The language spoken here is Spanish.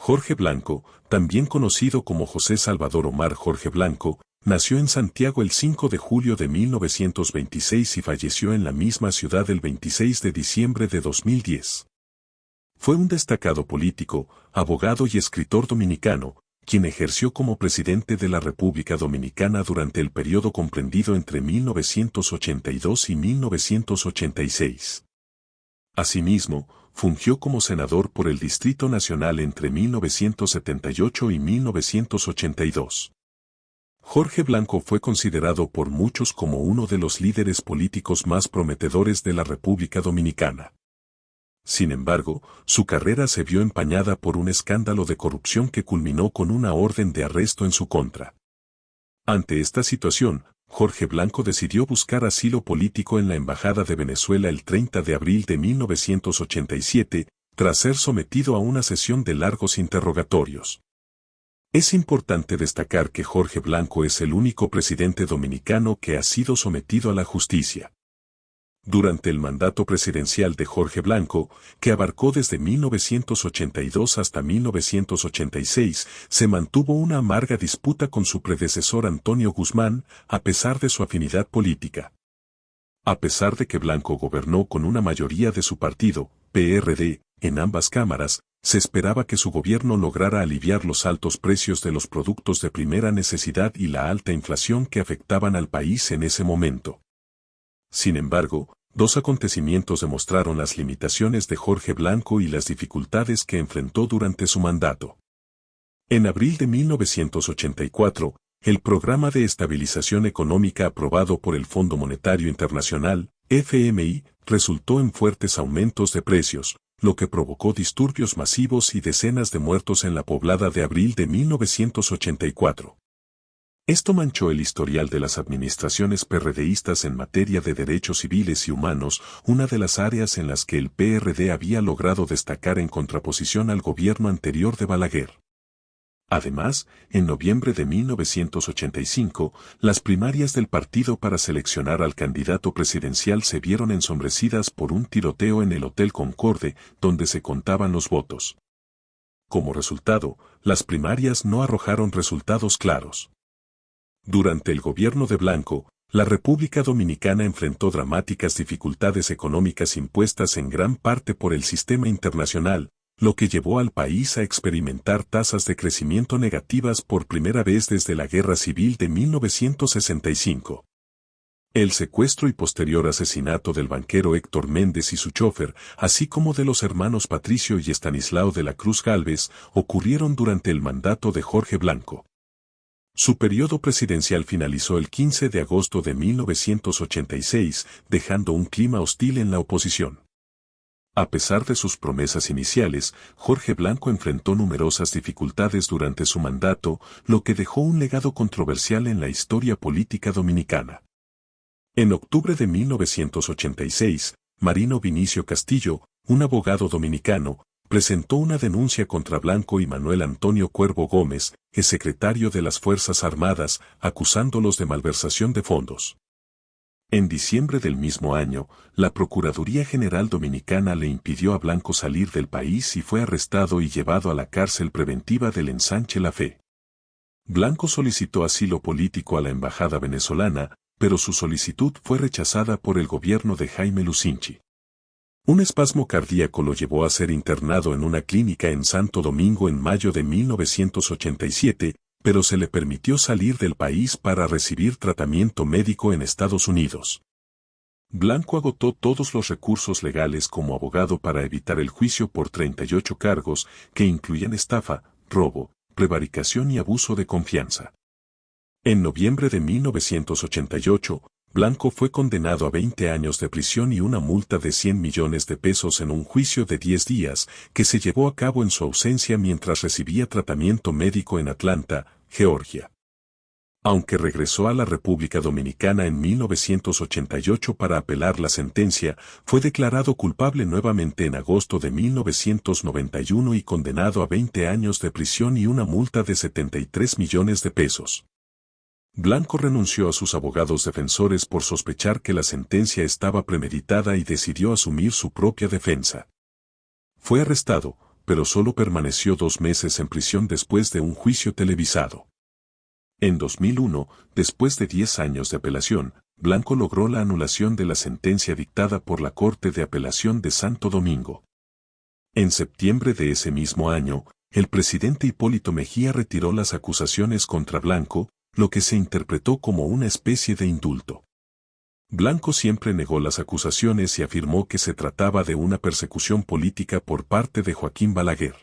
Jorge Blanco, también conocido como José Salvador Omar Jorge Blanco, nació en Santiago el 5 de julio de 1926 y falleció en la misma ciudad el 26 de diciembre de 2010. Fue un destacado político, abogado y escritor dominicano, quien ejerció como presidente de la República Dominicana durante el periodo comprendido entre 1982 y 1986. Asimismo, fungió como senador por el Distrito Nacional entre 1978 y 1982. Jorge Blanco fue considerado por muchos como uno de los líderes políticos más prometedores de la República Dominicana. Sin embargo, su carrera se vio empañada por un escándalo de corrupción que culminó con una orden de arresto en su contra. Ante esta situación, Jorge Blanco decidió buscar asilo político en la Embajada de Venezuela el 30 de abril de 1987, tras ser sometido a una sesión de largos interrogatorios. Es importante destacar que Jorge Blanco es el único presidente dominicano que ha sido sometido a la justicia. Durante el mandato presidencial de Jorge Blanco, que abarcó desde 1982 hasta 1986, se mantuvo una amarga disputa con su predecesor Antonio Guzmán, a pesar de su afinidad política. A pesar de que Blanco gobernó con una mayoría de su partido, PRD, en ambas cámaras, se esperaba que su gobierno lograra aliviar los altos precios de los productos de primera necesidad y la alta inflación que afectaban al país en ese momento. Sin embargo, dos acontecimientos demostraron las limitaciones de Jorge Blanco y las dificultades que enfrentó durante su mandato. En abril de 1984, el Programa de Estabilización Económica aprobado por el Fondo Monetario Internacional, FMI, resultó en fuertes aumentos de precios, lo que provocó disturbios masivos y decenas de muertos en la poblada de abril de 1984. Esto manchó el historial de las administraciones PRDistas en materia de derechos civiles y humanos, una de las áreas en las que el PRD había logrado destacar en contraposición al gobierno anterior de Balaguer. Además, en noviembre de 1985, las primarias del partido para seleccionar al candidato presidencial se vieron ensombrecidas por un tiroteo en el Hotel Concorde, donde se contaban los votos. Como resultado, las primarias no arrojaron resultados claros. Durante el gobierno de Blanco, la República Dominicana enfrentó dramáticas dificultades económicas impuestas en gran parte por el sistema internacional, lo que llevó al país a experimentar tasas de crecimiento negativas por primera vez desde la Guerra Civil de 1965. El secuestro y posterior asesinato del banquero Héctor Méndez y su chofer, así como de los hermanos Patricio y Estanislao de la Cruz Gálvez, ocurrieron durante el mandato de Jorge Blanco. Su periodo presidencial finalizó el 15 de agosto de 1986, dejando un clima hostil en la oposición. A pesar de sus promesas iniciales, Jorge Blanco enfrentó numerosas dificultades durante su mandato, lo que dejó un legado controversial en la historia política dominicana. En octubre de 1986, Marino Vinicio Castillo, un abogado dominicano, presentó una denuncia contra Blanco y Manuel Antonio Cuervo Gómez, exsecretario de las Fuerzas Armadas, acusándolos de malversación de fondos. En diciembre del mismo año, la Procuraduría General Dominicana le impidió a Blanco salir del país y fue arrestado y llevado a la cárcel preventiva del Ensanche La Fe. Blanco solicitó asilo político a la embajada venezolana, pero su solicitud fue rechazada por el gobierno de Jaime Lucinchi. Un espasmo cardíaco lo llevó a ser internado en una clínica en Santo Domingo en mayo de 1987, pero se le permitió salir del país para recibir tratamiento médico en Estados Unidos. Blanco agotó todos los recursos legales como abogado para evitar el juicio por 38 cargos, que incluían estafa, robo, prevaricación y abuso de confianza. En noviembre de 1988, Blanco fue condenado a 20 años de prisión y una multa de 100 millones de pesos en un juicio de 10 días, que se llevó a cabo en su ausencia mientras recibía tratamiento médico en Atlanta, Georgia. Aunque regresó a la República Dominicana en 1988 para apelar la sentencia, fue declarado culpable nuevamente en agosto de 1991 y condenado a 20 años de prisión y una multa de 73 millones de pesos. Blanco renunció a sus abogados defensores por sospechar que la sentencia estaba premeditada y decidió asumir su propia defensa. Fue arrestado, pero solo permaneció 2 meses en prisión después de un juicio televisado. En 2001, después de 10 años de apelación, Blanco logró la anulación de la sentencia dictada por la Corte de Apelación de Santo Domingo. En septiembre de ese mismo año, el presidente Hipólito Mejía retiró las acusaciones contra Blanco, lo que se interpretó como una especie de indulto. Blanco siempre negó las acusaciones y afirmó que se trataba de una persecución política por parte de Joaquín Balaguer.